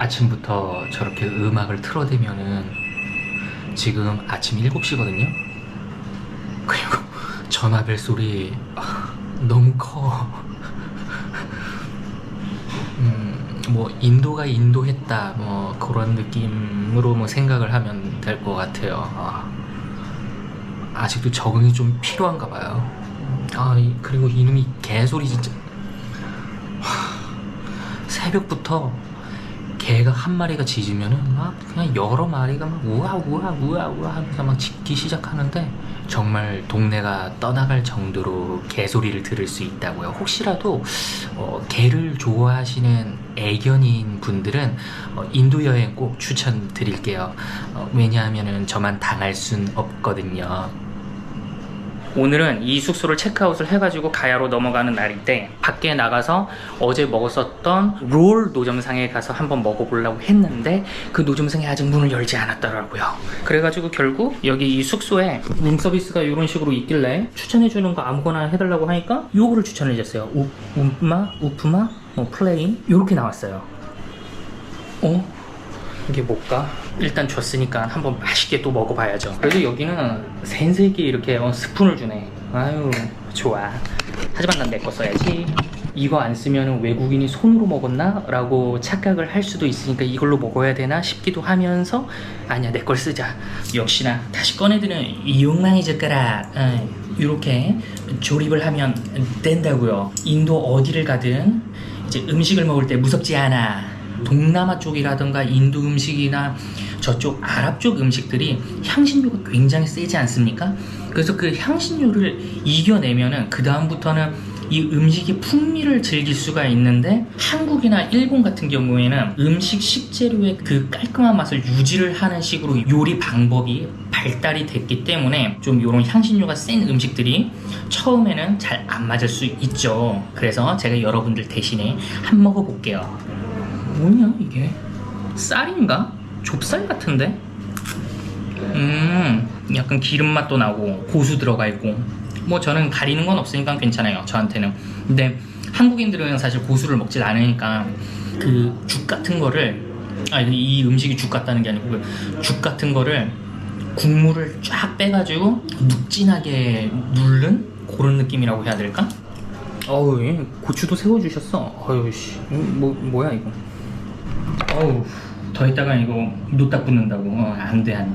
아침부터 저렇게 음악을 틀어대면은 지금 아침 7시거든요? 그리고 전화벨 소리 너무 커. 뭐 인도가 인도했다 뭐 그런 느낌으로 뭐 생각을 하면 될 것 같아요. 아직도 적응이 좀 필요한가 봐요. 그리고 이놈이 개소리 진짜. 새벽부터 개가 한 마리가 짖으면은 막 그냥 여러 마리가 막 우와 우와 우와 우와 하면서 막 짖기 시작하는데 정말 동네가 떠나갈 정도로 개소리를 들을 수 있다고요. 혹시라도 개를 좋아하시는 애견인 분들은 인도 여행 꼭 추천드릴게요. 왜냐하면은 저만 당할 순 없거든요. 오늘은 이 숙소를 체크아웃을 해가지고 가야로 넘어가는 날인데 밖에 나가서 어제 먹었었던 롤 노점상에 가서 한번 먹어보려고 했는데 그 노점상이 아직 문을 열지 않았더라고요. 그래가지고 결국 여기 이 숙소에 룸서비스가 이런 식으로 있길래 추천해주는 거 아무거나 해달라고 하니까 요거를 추천해줬어요. 우프마, 플레인 이렇게 나왔어요. 이게 뭘까? 일단 줬으니까 한번 맛있게 또 먹어봐야죠. 그래도 여기는 센세기 이렇게 스푼을 주네. 아유 좋아. 하지만 난 내 거 써야지. 이거 안 쓰면 외국인이 손으로 먹었나? 라고 착각을 할 수도 있으니까 이걸로 먹어야 되나 싶기도 하면서 아니야 내 걸 쓰자. 역시나 다시 꺼내드는 욕망의 젓가락. 이렇게 조립을 하면 된다고요. 인도 어디를 가든 이제 음식을 먹을 때 무섭지 않아. 동남아 쪽이라던가 인도 음식이나 저쪽 아랍 쪽 음식들이 향신료가 굉장히 세지 않습니까? 그래서 그 향신료를 이겨내면은 그 다음부터는 이 음식의 풍미를 즐길 수가 있는데 한국이나 일본 같은 경우에는 음식 식재료의 그 깔끔한 맛을 유지를 하는 식으로 요리 방법이 발달이 됐기 때문에 좀 이런 향신료가 센 음식들이 처음에는 잘 안 맞을 수 있죠. 그래서 제가 여러분들 대신에 한번 먹어볼게요. 뭐냐 이게? 쌀인가? 좁쌀 같은데? 약간 기름 맛도 나고 고수 들어가 있고 뭐 저는 가리는 건 없으니까 괜찮아요 저한테는. 근데 한국인들은 사실 고수를 먹질 않으니까 그 죽 같은 거를 이 음식이 죽 같다는 게 아니고 그 죽 같은 거를 국물을 쫙 빼가지고 눅진하게 누른 그런 느낌이라고 해야 될까? 어우 고추도 세워주셨어. 어휴씨 뭐야 이거. 어우 더 있다가 이거 노딱 붙는다고. 안돼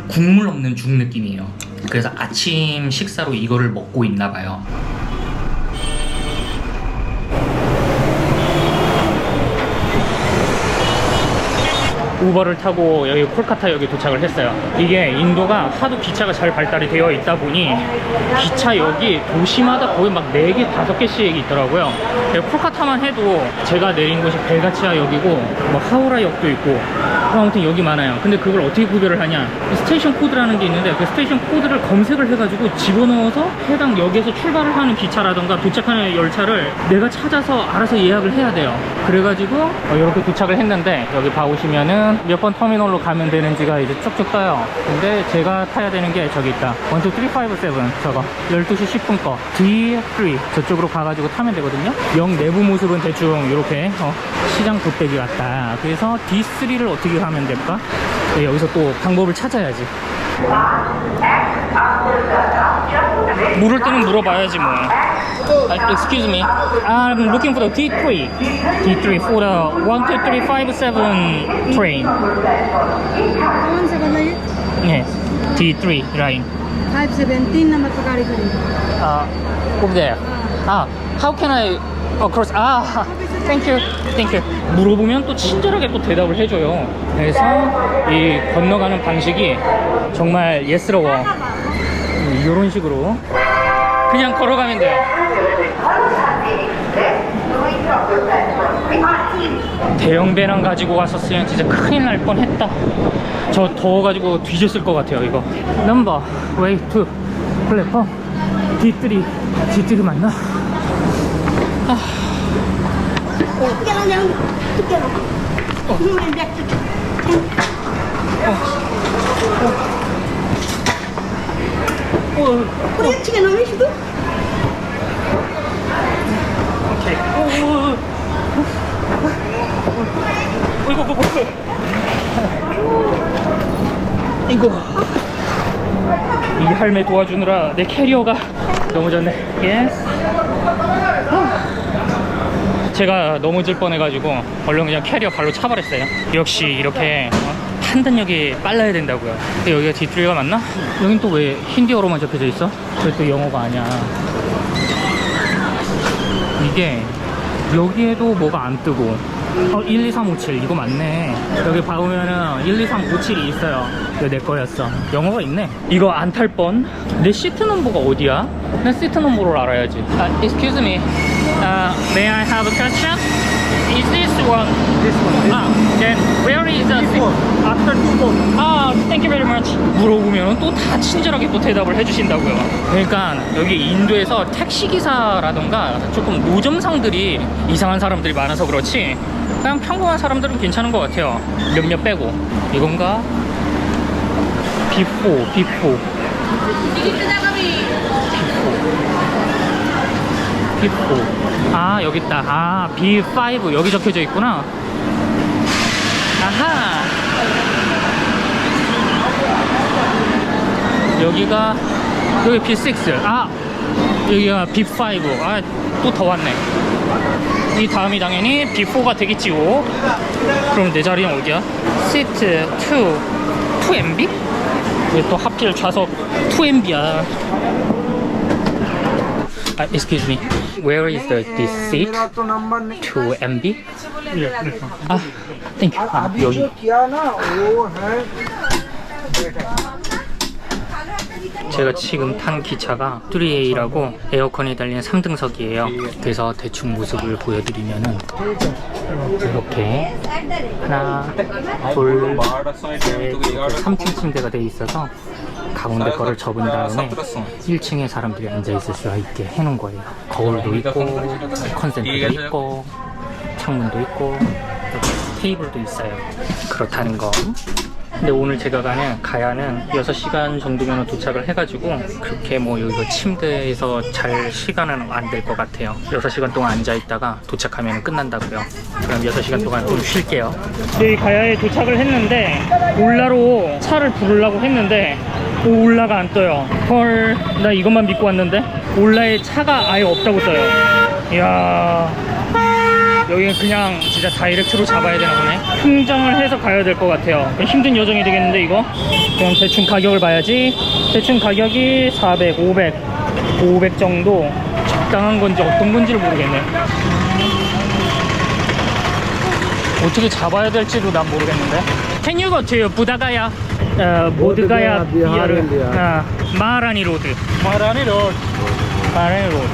국물 없는 죽 느낌이에요. 그래서 아침 식사로 이거를 먹고 있나봐요. 우버를 타고 여기 콜카타역에 도착을 했어요. 이게 인도가 하도 기차가 잘 발달이 되어 있다 보니 기차역이 도시마다 거의 막 4개, 5개씩 있더라고요. 콜카타만 해도 제가 내린 곳이 벨가치아역이고 뭐 하우라역도 있고 아무튼 여기 많아요. 근데 그걸 어떻게 구별을 하냐, 스테이션 코드라는 게 있는데 그 스테이션 코드를 검색을 해가지고 집어넣어서 해당 역에서 출발을 하는 기차라던가 도착하는 열차를 내가 찾아서 알아서 예약을 해야 돼요. 그래가지고 이렇게 도착을 했는데 여기 봐보시면은 몇 번 터미널로 가면 되는지가 이제 쭉쭉 떠요. 근데 제가 타야 되는 게 저기 있다. 1, 2, 3, 5, 7 저거 12시 10분 거 D3 저쪽으로 가가지고 타면 되거든요. 역 내부 모습은 대충 이렇게 시장 돗대기 같다. 그래서 D3를 어떻게 하면 될까? 네, 여기서 또 방법을 찾아야지. 물을 때는 물어봐야지 뭐. Excuse me, I'm looking for the D3 for the 1, 2, 3, 5, 7 train. कौन से वाला ये? Yes, D3 line. 517 नंबर पर गाड़ी खड़ी है। Over there. How can I cross? Thank you. 물어보면 또 친절하게 또 대답을 해줘요. 그래서 이 건너가는 방식이 정말 예스러워. 이런 식으로 그냥 걸어가면 돼요. 대형 배낭 가지고 왔었으면 진짜 큰일 날 뻔했다. 저 더워가지고 뒤졌을 것 같아요 이거. 넘버 웨이 투 플랫폼 D3 맞나? 오케이. 이거 이거 이 할매 도와주느라 내 캐리어가 넘어졌네. 예스. 제가 넘어질 뻔해가지고 얼른 그냥 캐리어 발로 차버렸어요. 역시 이렇게 판단력이 빨라야 된다고요. 근데 여기가 뒷줄기가 맞나? 여긴 또 왜 힌디어로만 적혀져 있어? 왜 또 영어가 아니야? 이게 여기에도 뭐가 안 뜨고 1, 2, 3, 5, 7 이거 맞네. 여기 봐보면은 1, 2, 3, 5, 7이 있어요. 이거 내 거였어. 영어가 있네. 이거 안 탈 뻔. 내 시트 넘버가 어디야? 내 시트 넘버를 알아야지. Excuse me. May I have a question? Is this one? This one. Then where is the seat? After 2 more. Thank you very much. 물어보면 또 다 친절하게 또 대답을 해주신다고요. 그러니까 여기 인도에서 택시기사라던가 조금 노점상들이 이상한 사람들이 많아서 그렇지 그냥 평범한 사람들은 괜찮은 것 같아요. 몇몇 빼고. 이건가? 비포. 아, 여기 있다. B5 여기 적혀져 있구나. 아하. 여기가 여기 B6. 여기가 B5. 또 더 왔네. 이 다음이 당연히 B4가 되겠지요. 그럼 내 자리는 어디야? 시트 2MB? 왜 또 하필 좌석 2MB야? Excuse me. Where is this seat? 2MB? Thank you. अभी 여기. जो किया ना वो है 제가 지금 탄 기차가 3A라고 에어컨이 달린 3등석이에요. 그래서 대충 모습을 보여드리면은 이렇게 하나, 둘, 셋, 3층 침대가 돼 있어서 가운데 거를 접은 다음에 1층에 사람들이 앉아 있을 수가 있게 해놓은 거예요. 거울도 있고 컨센트도 있고 창문도 있고 테이블도 있어요. 그렇다는 거. 근데 오늘 제가 가야는 6시간 정도면 도착을 해가지고 그렇게 뭐 여기서 침대에서 잘 시간은 안 될 것 같아요. 6시간 동안 앉아있다가 도착하면 끝난다고요. 그럼 6시간 동안 좀 쉴게요. 네, 가야에 도착을 했는데 올라로 차를 부르려고 했는데 올라가 안 떠요. 헐, 나 이것만 믿고 왔는데 올라에 차가 아예 없다고 떠요. 이야, 여기는 그냥 진짜 다이렉트로 잡아야 되나 보네. 흥정을 해서 가야 될 것 같아요. 힘든 여정이 되겠는데 이거? 그냥 대충 가격을 봐야지. 대충 가격이 400, 500 정도. 적당한 건지 어떤 건지를 모르겠네. 어떻게 잡아야 될지도 난 모르겠는데. Can you go to 부다가야? 모드가야 비하르. 마하라니 로드. महारानी रोड 마하라니 로드.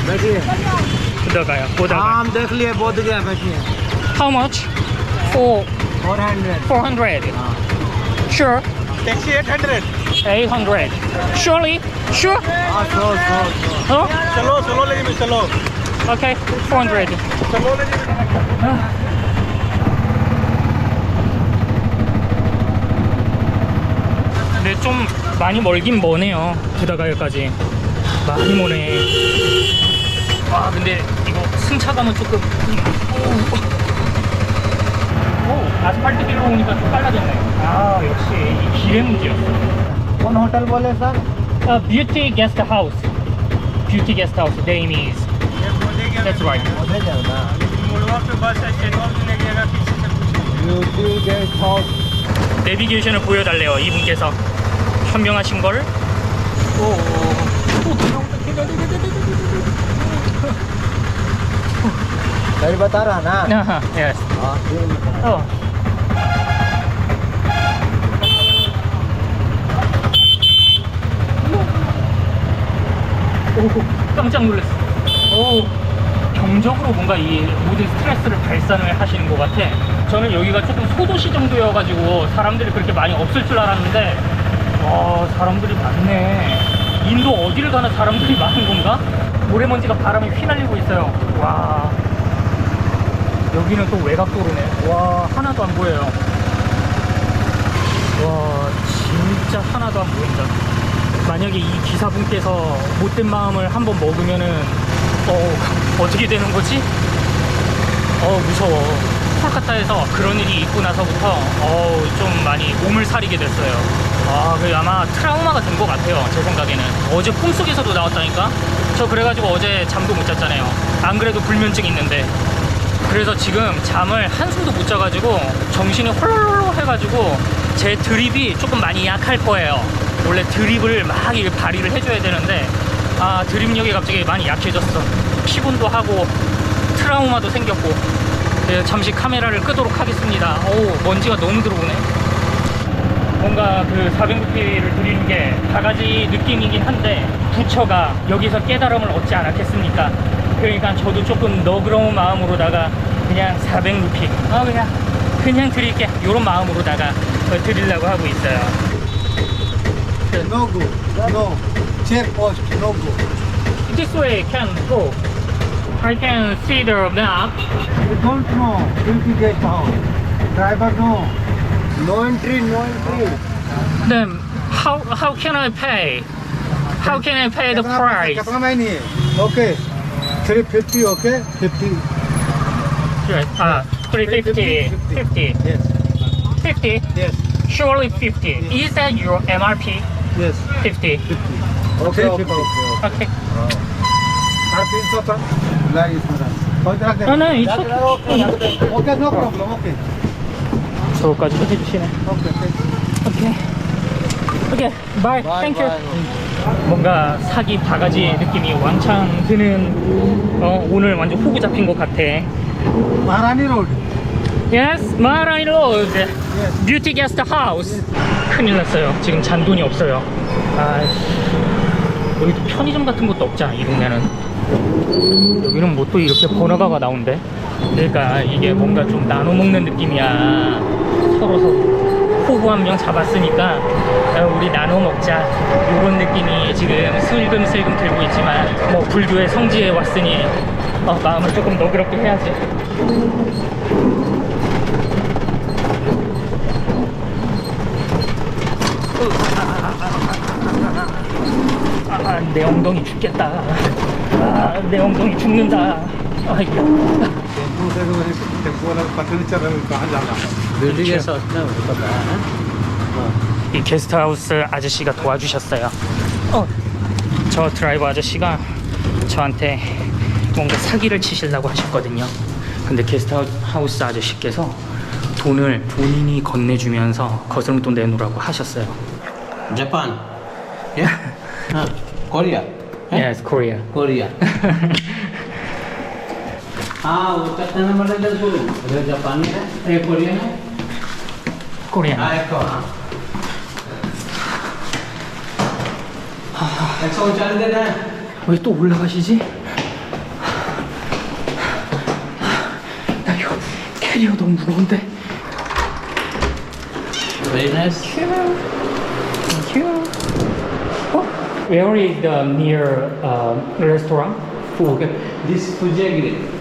देखिए 부다가야. हम देख लिए बोध गया बैठिए How much? For 400 400. Sure. Taxi 800 800. Surely? Sure? हाँ सो Oh? चलो चलो लेकिन चलो Okay. 400. चलो लेकिन 근데 좀 많이 멀긴 머네요. 부다가야까지. 많이 머네. 와, 근데 이거 승차감은 조금. 오, 아스팔트 길로 오니까 좀 빨라졌네. 역시 이 길의 문제였어. कौन होटल बोले sir Beauty Guest House. Beauty Guest House. The name is. That's right. उधर जाना मुड़वा पे बस है चेकआउट लगेगा पीछे से ब्यूटी गेस्ट हाउस 내비게이션을 보여달래요. 이분께서 현명하신 걸. सर बता रहा ना Yes. हाँ 깜짝 놀랐어. 경적으로 뭔가 이 모든 스트레스를 발산을 하시는 것 같아. 저는 여기가 조금 소도시 정도여가지고 사람들이 그렇게 많이 없을 줄 알았는데, 사람들이 많네. 인도 어디를 가나 사람들이 많은 건가? 모래먼지가 바람에 휘날리고 있어요. 와, 여기는 또 외곽도로네. 와, 하나도 안 보여요. 와, 진짜 하나도 안 보인다. 만약에 이 기사분께서 못된 마음을 한번 먹으면은 어떻게 되는 거지? 무서워. 콜카타에서 그런 일이 있고 나서부터 좀 많이 몸을 사리게 됐어요. 그 아마 트라우마가 된 것 같아요. 제 생각에는. 어제 꿈속에서도 나왔다니까. 저 그래가지고 어제 잠도 못 잤잖아요. 안 그래도 불면증 있는데. 그래서 지금 잠을 한숨도 못 자가지고 정신이 홀로홀로 해가지고 제 드립이 조금 많이 약할 거예요. 원래 드립을 막 이렇게 발휘를 해줘야 되는데 드립력이 갑자기 많이 약해졌어. 피곤도 하고 트라우마도 생겼고. 그래서 잠시 카메라를 끄도록 하겠습니다. 먼지가 너무 들어오네. 뭔가 그 400루피를 드리는 게 바가지 느낌이긴 한데 부처가 여기서 깨달음을 얻지 않았겠습니까? 그러니까 저도 조금 너그러운 마음으로다가 그냥 400루피 그냥 드릴게 이런 마음으로다가 드리려고 하고 있어요. No go. No. Check post. No go. This way can go. I can see the map. You don't know. Filthy guest house. Driver no. No entry. No entry. Then how can I pay? How can I pay the price? कितना महीने? Okay. 350. Okay. 50. 350. 50. Yes. 50. Yes. Surely 50. Is that your MRP? Yes. 50. 50. Okay. 50. Okay. 350 था. Like इसमें. No, it's okay. Okay. No problem. Okay. 저거까지 해주시네. Okay. 오케이, 바이, 땡큐. 뭔가 사기 바가지 느낌이 왕창 드는 오늘 완전 호구 잡힌 것 같아. Maharani Road. Yes, 마라인 로드. Yes. 뷰티 게스트 하우스. 큰일 났어요. 지금 잔돈이 없어요. 여기도 편의점 같은 것도 없잖아, 이 동네는. 여기는 뭐 또 이렇게 번화가가 나온대. 그러니까 이게 뭔가 좀 나눠 먹는 느낌이야. 서로 호구 한 명 잡았으니까 우리 나눠 먹자 이런 느낌이 지금 슬금슬금 들고 있지만 뭐 불교의 성지에 왔으니 마음을 조금 너그럽게 해야지. 내 엉덩이 죽겠다. 내 엉덩이 죽는다. टेम्पो से टेम्पो वाला पता नहीं चल रहा है कहाँ जाना है। बिल्डिंग ऐसा होता है मुझे पता है। 이 게스트하우스 아저씨가 도와주셨어요. 저 드라이버 아저씨가 저한테 뭔가 사기를 치시려고 하셨거든요. 근데 게스트하우스 아저씨께서 돈을 본인이 건네주면서 거스름돈 내놓으라고 하셨어요. Japan Korea Yes, Korea. Korea हाँ वो कितना नंबर है उधर जापानी है ये कोरियन है Korea. एक सौ 140 देना है 왜 또 올라가시지? 나 이거 캐리어 너무 무거운데. Very nice Thank you. Where is the near restaurant? Food. This फुजियागिरी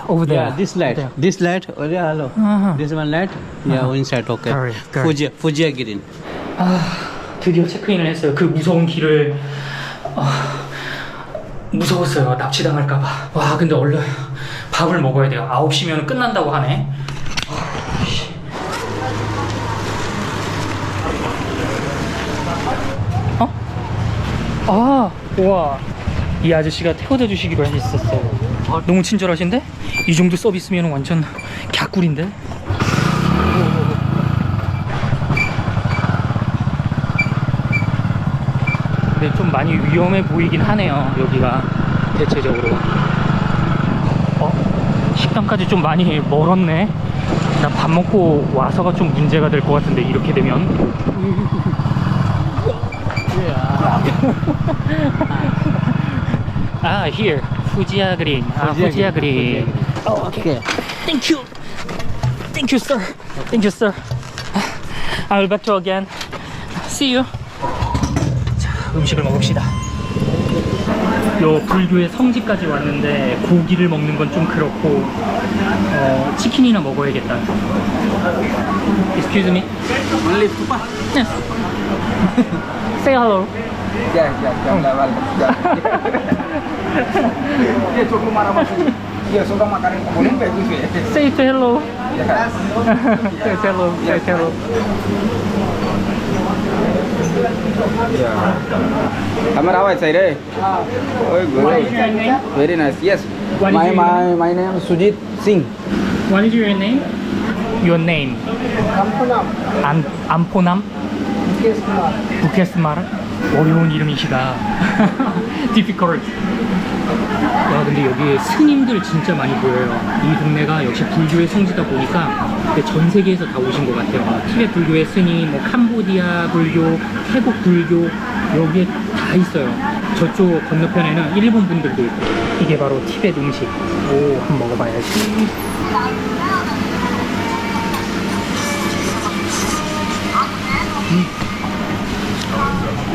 Over there. Yeah, this light. There. This light. Oh yeah, hello. This one light. Yeah, inside. Okay. Correct. Fujiya Green. 드디어 체크인을 했어요. 그 무서운 길을 무서웠어요. 납치당할까봐. 와, 근데 얼른 밥을 먹어야 돼요. 9시면 끝난다고 하네. 우와. 이 아저씨가 태워다 주시기로 했었어요. 너무 친절하신데? 이 정도 서비스면 완전 갸꿀인데? 근데 좀 많이 위험해 보이긴 하네요, 여기가 대체적으로. 식당까지 좀 많이 멀었네. 나 밥 먹고 와서가 좀 문제가 될 것 같은데, 이렇게 되면. Here. Fujiya Green. Fujiya Green. Okay. Thank you. Thank you, sir. Thank you, sir. I will back to again. See you. 자, 음식을 먹읍시다. 요 불교의 성지까지 왔는데 고기를 먹는 건 좀 그렇고 치킨이나 먹어야겠다. Excuse me. Only tupa. Yes. Say hello. Yeah. ये छोटू मारा मत dia suka makanan boleh bagus ya. Say hello. Say hello. Say hello. Ya. Kamera awet saya deh. Oh, What is your name? very nice. Yes. What is your name? My name is Sujit Singh. What is your name? Your name. 안포남? 부케스마르? 어려운 이름이시다. Difficult. 와, 근데 여기 스님들 진짜 많이 보여요. 이 동네가 역시 불교의 성지다 보니까 전 세계에서 다 오신 것 같아요. 티베트 불교의 스님, 뭐 캄보디아 불교, 태국 불교 여기에 다 있어요. 저쪽 건너편에는 일본 분들도 있고. 이게 바로 티베트 음식. 오, 한번 먹어봐야지.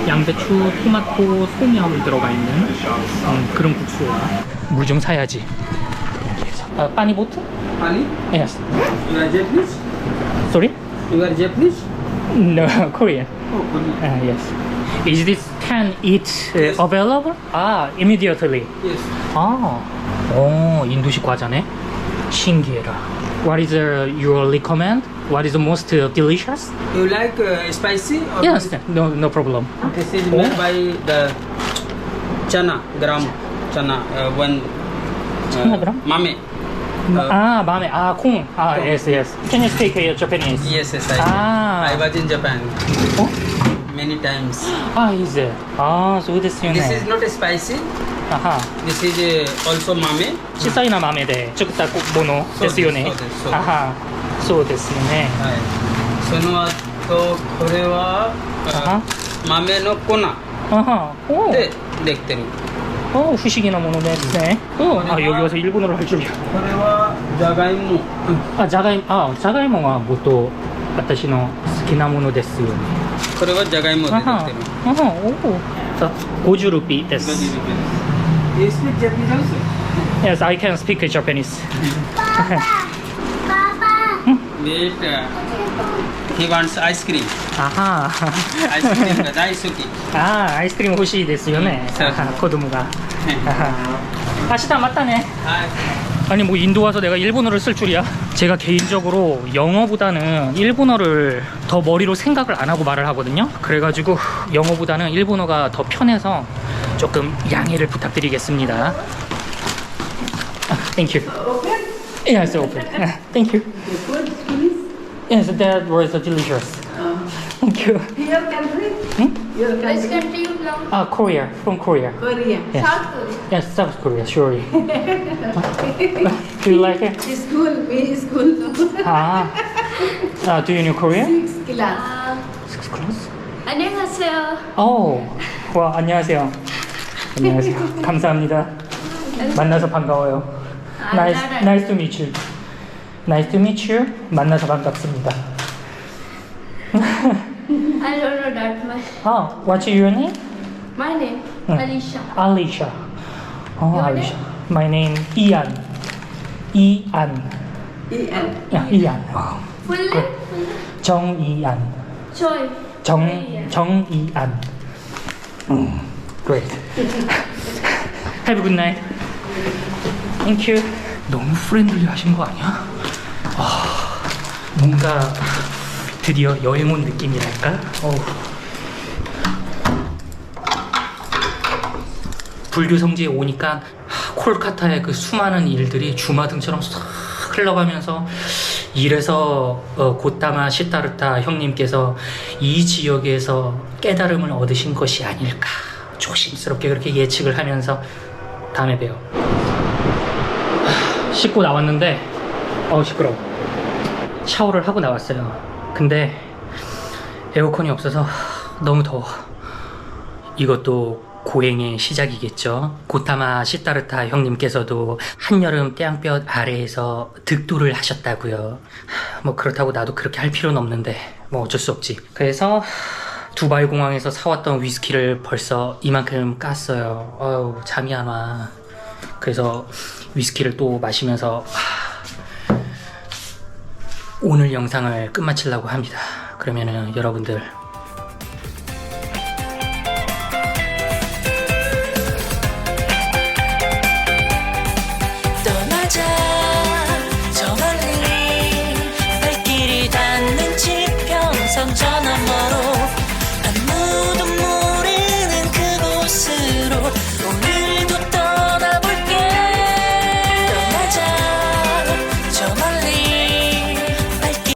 양배추, 토마토, 소면 들어가 있는 그런 국수야. 물 좀 사야지. 빠니보트? Pani? Yes. You are Japanese? Sorry? You are Japanese? No, Korean. Oh, Korean. Yes. Is this can eat available? Immediately. Yes. 오, 인도식 과자네. 신기해라. What is your recommend? What is the most delicious? You like spicy? Or Yes, no problem. This is made by the chana gram. Chana one. Chana gram? Mame. 마메, 콩. Yes. Can you speak Japanese? Yes, I. Ah. I was in Japan 어? many times. is it?そうですよね。 This is not spicy. あは。 This is also mame. 小さいな豆で作ったものですよね。そうですそうですあは。そうですよね。はい。その後これはあ豆の粉あは。おでできてる。不思議なものですね。여기 와서 일본어를 할 줄이야. これはじゃがいも。じゃがいもが元私の好きなものですよね。これはじゃがいもでできてる。50ルピーです。 You speak Japanese also? Yes, I can speak Japanese. Wait, he wants ice cream. あは。 ice cream が大好き。アイスクリーム欲しいですよね。そう子供が。明日またね。はい。 아니 뭐 인도 와서 내가 일본어를 쓸 줄이야. 제가 개인적으로 영어보다는 일본어를 더 머리로 생각을 안 하고 말을 하거든요. 그래가지고 영어보다는 일본어가 더 편해서 조금 양해를 부탁드리겠습니다. Thank you. Yes, open. Thank you. Yes, that was delicious. Thank you. Your country? Which country you belong? Korea, from Korea. Korea. Yes. South Korea. Yes, South Korea, surely. Do you like it? School, we school. Do you know Korean? 6th class. Sixth class? 안녕하세요. 와, 안녕하세요. 안녕하세요. 감사합니다. 만나서 반가워요. Nice to meet you. Nice to meet you. 만나서 반갑습니다. I don't know that much. What's your name? My name, Alicia. Alicia. Your Alicia. My name Ian. Ian. E.N. Yeah, Ian. Full name? 정이안. Choi. 정이안. Great. Have a good night. Thank you. 너무 프렌들리 하신 거 아니야? 뭔가 드디어 여행 온 느낌이랄까? 불교 성지에 오니까 콜카타의 그 수많은 일들이 주마등처럼 싹 흘러가면서 이래서 고타마 시타르타 형님께서 이 지역에서 깨달음을 얻으신 것이 아닐까 조심스럽게 그렇게 예측을 하면서 다음에 봬요. 씻고 나왔는데 시끄러워. 샤워를 하고 나왔어요. 근데 에어컨이 없어서 너무 더워. 이것도 고행의 시작이겠죠. 고타마 시타르타 형님께서도 한여름 태양볕 아래에서 득도를 하셨다고요. 뭐 그렇다고 나도 그렇게 할 필요는 없는데 뭐 어쩔 수 없지. 그래서 두바이 공항에서 사왔던 위스키를 벌써 이만큼 깠어요. 잠이 안 와. 그래서 위스키를 또 마시면서 오늘 영상을 끝마치려고 합니다. 그러면은 여러분들